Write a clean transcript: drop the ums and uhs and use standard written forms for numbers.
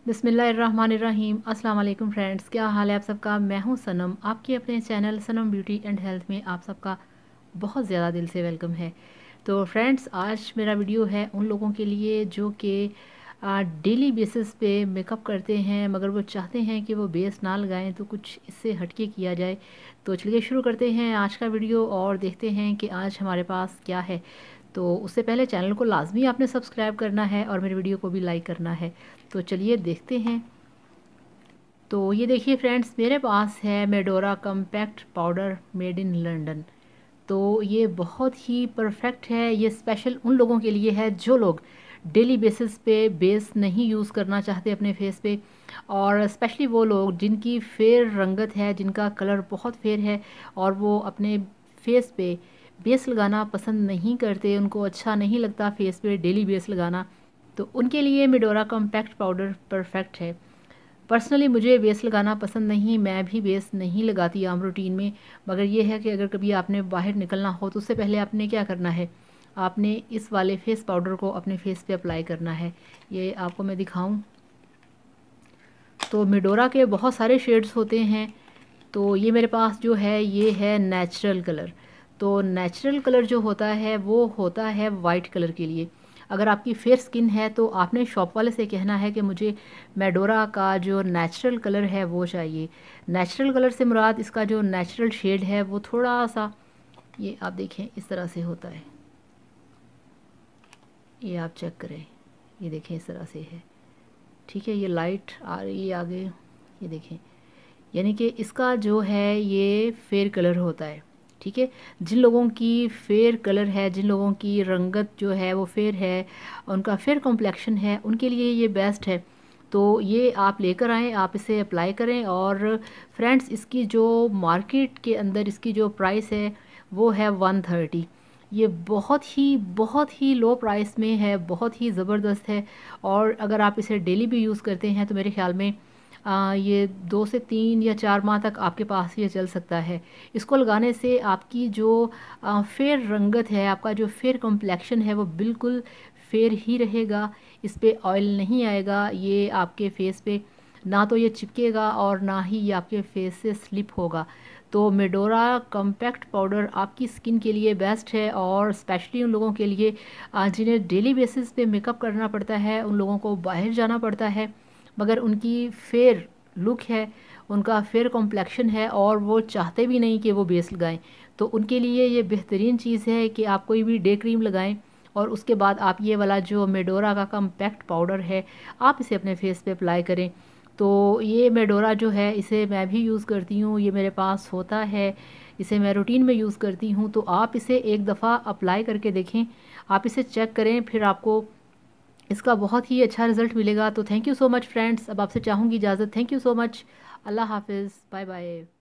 बिस्मिल्लाहिर्रहमानिर्रहीम। अस्सलाम वालेकुम फ्रेंड्स, क्या हाल है आप सबका। मैं हूं सनम, आपके अपने channel Sanam beauty and health में आप सबका बहुत ज़्यादा दिल से वेलकम है। तो फ्रेंड्स, आज मेरा वीडियो है उन लोगों के लिए जो कि डेली बेसिस पे मेकअप करते हैं, मगर वो चाहते हैं कि वो बेस ना लगाएं, तो कुछ इससे हटके किया जाए। तो चलिए शुरू करते हैं आज का वीडियो और देखते हैं कि आज हमारे पास क्या है। तो उससे पहले चैनल को लाजमी आपने सब्सक्राइब करना है और मेरे वीडियो को भी लाइक करना है। तो चलिए देखते हैं। तो ये देखिए फ्रेंड्स, मेरे पास है Medora compact powder made in London. तो ये बहुत ही परफेक्ट है। ये स्पेशल उन लोगों के लिए है जो लोग डेली बेसिस पे बेस नहीं यूज़ करना चाहते अपने फेस पे, और स्पेशली वो लोग जिनकी फेयर रंगत है, जिनका कलर बहुत फेयर है और वो अपने फेस पे बेस लगाना पसंद नहीं करते, उनको अच्छा नहीं लगता फेस पे डेली बेस लगाना। तो उनके लिए मेडोरा कम्पैक्ट पाउडर परफेक्ट है। पर्सनली मुझे बेस लगाना पसंद नहीं, मैं भी बेस नहीं लगाती आम रूटीन में। मगर ये है कि अगर कभी आपने बाहर निकलना हो तो उससे पहले आपने क्या करना है, आपने इस वाले फेस पाउडर को अपने फेस पे अप्लाई करना है। ये आपको मैं दिखाऊं तो मेडोरा के बहुत सारे शेड्स होते हैं। तो ये मेरे पास जो है ये है नेचुरल कलर। तो नेचुरल कलर जो होता है वो होता है वाइट कलर के लिए। अगर आपकी फेयर स्किन है तो आपने शॉप वाले से कहना है कि मुझे मेडोरा का जो नेचुरल कलर है वो चाहिए। नेचुरल कलर से मुराद इसका जो नेचुरल शेड है वो थोड़ा सा, ये आप देखें इस तरह से होता है। ये आप चेक करें, ये देखें इस तरह से है। ठीक है, ये लाइट आ रही है आगे, ये देखें। यानी कि इसका जो है ये फेयर कलर होता है। ठीक है, जिन लोगों की फेयर कलर है, जिन लोगों की रंगत जो है वो फेयर है, उनका फेयर कॉम्प्लेक्शन है, उनके लिए ये बेस्ट है। तो ये आप लेकर आएँ, आप इसे अप्लाई करें। और फ्रेंड्स, इसकी जो मार्केट के अंदर इसकी जो प्राइस है वो है 130। ये बहुत ही लो प्राइस में है, बहुत ही ज़बरदस्त है। और अगर आप इसे डेली भी यूज़ करते हैं तो मेरे ख़्याल में ये 2 से 3 या 4 माह तक आपके पास ये चल सकता है। इसको लगाने से आपकी जो फेयर रंगत है, आपका जो फेयर कॉम्प्लेक्शन है वो बिल्कुल फेयर ही रहेगा। इस पे ऑयल नहीं आएगा, ये आपके फेस पे ना तो ये चिपकेगा और ना ही ये आपके फेस से स्लिप होगा। तो मेडोरा कॉम्पैक्ट पाउडर आपकी स्किन के लिए बेस्ट है, और स्पेशली उन लोगों के लिए जिन्हें डेली बेसिस पे मेकअप करना पड़ता है, उन लोगों को बाहर जाना पड़ता है मगर उनकी फेयर लुक है, उनका फेयर कॉम्प्लेक्शन है और वो चाहते भी नहीं कि वो बेस लगाएं। तो उनके लिए ये बेहतरीन चीज़ है कि आप कोई भी डे क्रीम लगाएं और उसके बाद आप ये वाला जो मेडोरा का कम्पैक्ट पाउडर है आप इसे अपने फेस पे अप्लाई करें। तो ये मेडोरा जो है इसे मैं भी यूज़ करती हूँ, ये मेरे पास होता है, इसे मैं रूटीन में यूज़ करती हूँ। तो आप इसे एक दफ़ा अप्लाई करके देखें, आप इसे चेक करें, फिर आपको इसका बहुत ही अच्छा रिज़ल्ट मिलेगा। तो thank you so much friends, अब आपसे चाहूँगी इजाज़त। थैंक यू सो मच, अल्लाह हाफिज़, बाय बाय।